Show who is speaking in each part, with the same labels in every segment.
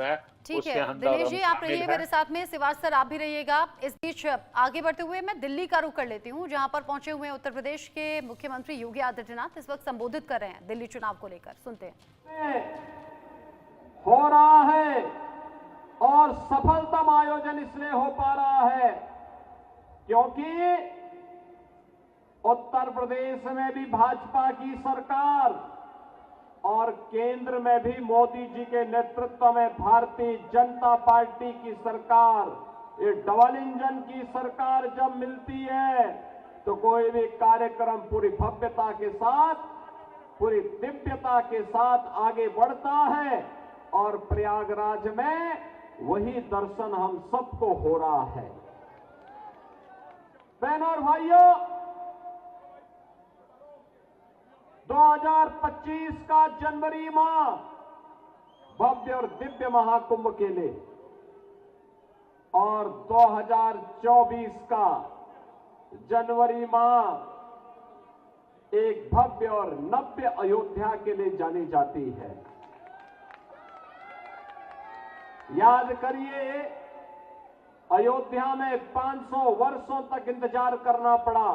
Speaker 1: Group है
Speaker 2: ठीक
Speaker 1: उसके
Speaker 2: है
Speaker 1: अंदर
Speaker 2: दिनेश
Speaker 1: हम
Speaker 2: जी, आप
Speaker 1: शामिल
Speaker 2: रहिए
Speaker 1: हैं।
Speaker 2: मेरे साथ में, सिवाज सर आप भी रहिएगा। इस बीच आगे बढ़ते हुए मैं दिल्ली का रुख कर लेती हूँ, जहां पर पहुंचे हुए उत्तर प्रदेश के मुख्यमंत्री योगी आदित्यनाथ इस वक्त संबोधित कर रहे हैं दिल्ली चुनाव को लेकर। सुनते हैं।
Speaker 3: हो रहा है और सफलतम आयोजन इसलिए हो पा रहा है क्योंकि उत्तर प्रदेश में भी भाजपा की सरकार और केंद्र में भी मोदी जी के नेतृत्व में भारतीय जनता पार्टी की सरकार, ये डबल इंजन की सरकार जब मिलती है तो कोई भी कार्यक्रम पूरी भव्यता के साथ, पूरी दिव्यता के साथ आगे बढ़ता है। और प्रयागराज में वही दर्शन हम सबको हो रहा है। बहनों और भाइयों, 2025 का जनवरी माह भव्य और दिव्य महाकुंभ के लिए और 2024 का जनवरी माह एक भव्य और नव्य अयोध्या के लिए जानी जाती है। याद करिए, अयोध्या में 500 वर्षों तक इंतजार करना पड़ा,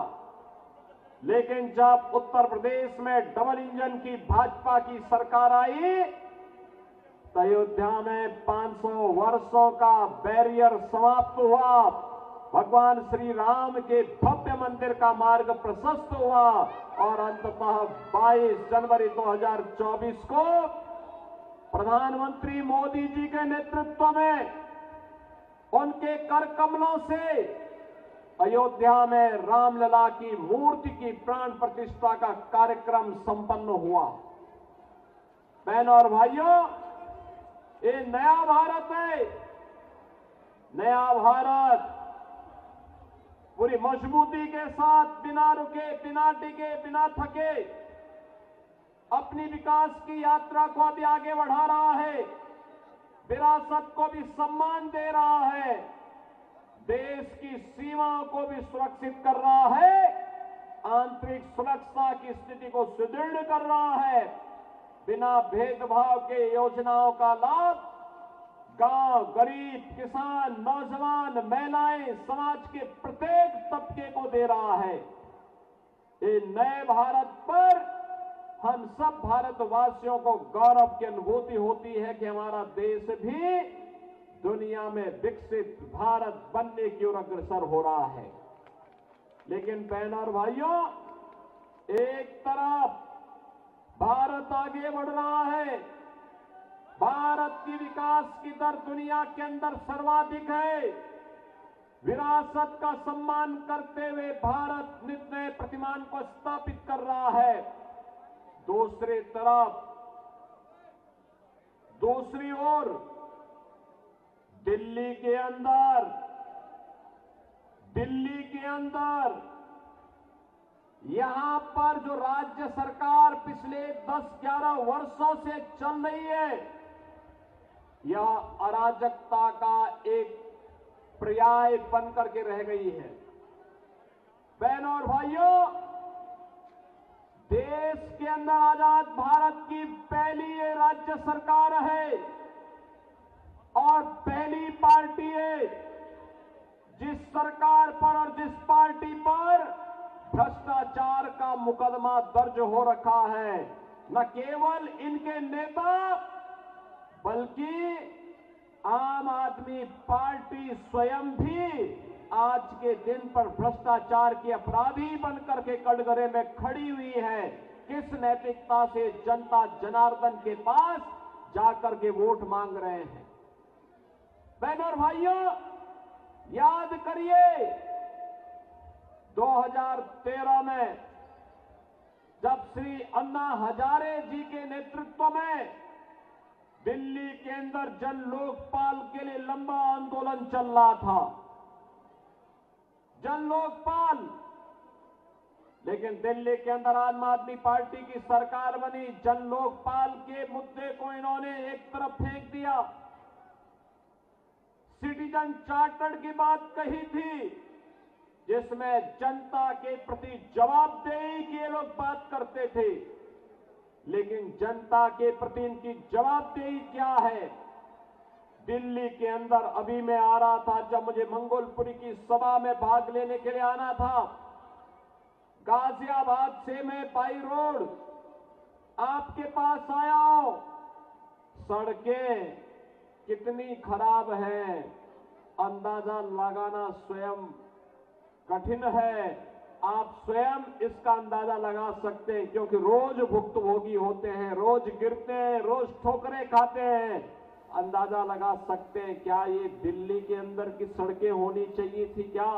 Speaker 3: लेकिन जब उत्तर प्रदेश में डबल इंजन की भाजपा की सरकार आई तो अयोध्या में 500 वर्षों का बैरियर समाप्त हुआ, भगवान श्री राम के भव्य मंदिर का मार्ग प्रशस्त हुआ और अंततः 22 जनवरी 2024 को प्रधानमंत्री मोदी जी के नेतृत्व में उनके कर कमलों से अयोध्या में रामलला की मूर्ति की प्राण प्रतिष्ठा का कार्यक्रम संपन्न हुआ। बहनों और भाइयों, ये नया भारत है। नया भारत पूरी मजबूती के साथ, बिना रुके, बिना टिके, बिना थके अपनी विकास की यात्रा को अभी आगे बढ़ा रहा है, विरासत को भी सम्मान दे रहा है, देश की सीमाओं को भी सुरक्षित कर रहा है, आंतरिक सुरक्षा की स्थिति को सुदृढ़ कर रहा है। बिना भेदभाव के योजनाओं का लाभ गांव, गरीब, किसान, नौजवान, महिलाएं, समाज के प्रत्येक तबके को दे रहा है। ये नए भारत पर हम सब भारतवासियों को गौरव की अनुभूति होती है कि हमारा देश भी दुनिया में विकसित भारत बनने की ओर अग्रसर हो रहा है। लेकिन बहनों और भाइयों, एक तरफ भारत आगे बढ़ रहा है, भारत की विकास की दर दुनिया के अंदर सर्वाधिक है, विरासत का सम्मान करते हुए भारत नित नए प्रतिमान को स्थापित कर रहा है। दूसरी तरफ, दूसरी ओर दिल्ली के अंदर यहां पर जो राज्य सरकार पिछले 10-11 वर्षों से चल रही है, यह अराजकता का एक पर्याय बनकर के रह गई है। बहनों और भाइयों, देश के अंदर आजाद भारत की पहली ये राज्य सरकार है और पहली पार्टी है जिस सरकार पर और जिस पार्टी पर भ्रष्टाचार का मुकदमा दर्ज हो रखा है। न केवल इनके नेता बल्कि आम आदमी पार्टी स्वयं भी आज के दिन पर भ्रष्टाचार के अपराधी बनकर के कटघरे में खड़ी हुई है। किस नैतिकता से जनता जनार्दन के पास जाकर के वोट मांग रहे हैं। बहनों और भाइयों, याद करिए 2013 में जब श्री अन्ना हजारे जी के नेतृत्व में दिल्ली के अंदर जन लोकपाल के लिए लंबा आंदोलन चल रहा था, जन लोकपाल, लेकिन दिल्ली के अंदर आम आदमी पार्टी की सरकार बनी। जन लोकपाल के मुद्दे को इन्होंने एक तरफ फेंक दिया। सिटीजन चार्टर की बात कही थी जिसमें जनता के प्रति जवाबदेही की ये लोग बात करते थे, लेकिन जनता के प्रति इनकी जवाबदेही क्या है? दिल्ली के अंदर अभी मैं आ रहा था, जब मुझे मंगोलपुरी की सभा में भाग लेने के लिए आना था, गाजियाबाद से मैं बाई रोड आपके पास आया हूं। सड़कें कितनी खराब हैं, अंदाजा लगाना स्वयं कठिन है। आप स्वयं इसका अंदाजा लगा सकते हैं, क्योंकि रोज भुक्तभोगी होते हैं, रोज गिरते हैं, रोज ठोकरें खाते हैं। अंदाजा लगा सकते हैं क्या ये दिल्ली के अंदर की सड़कें होनी चाहिए थी क्या?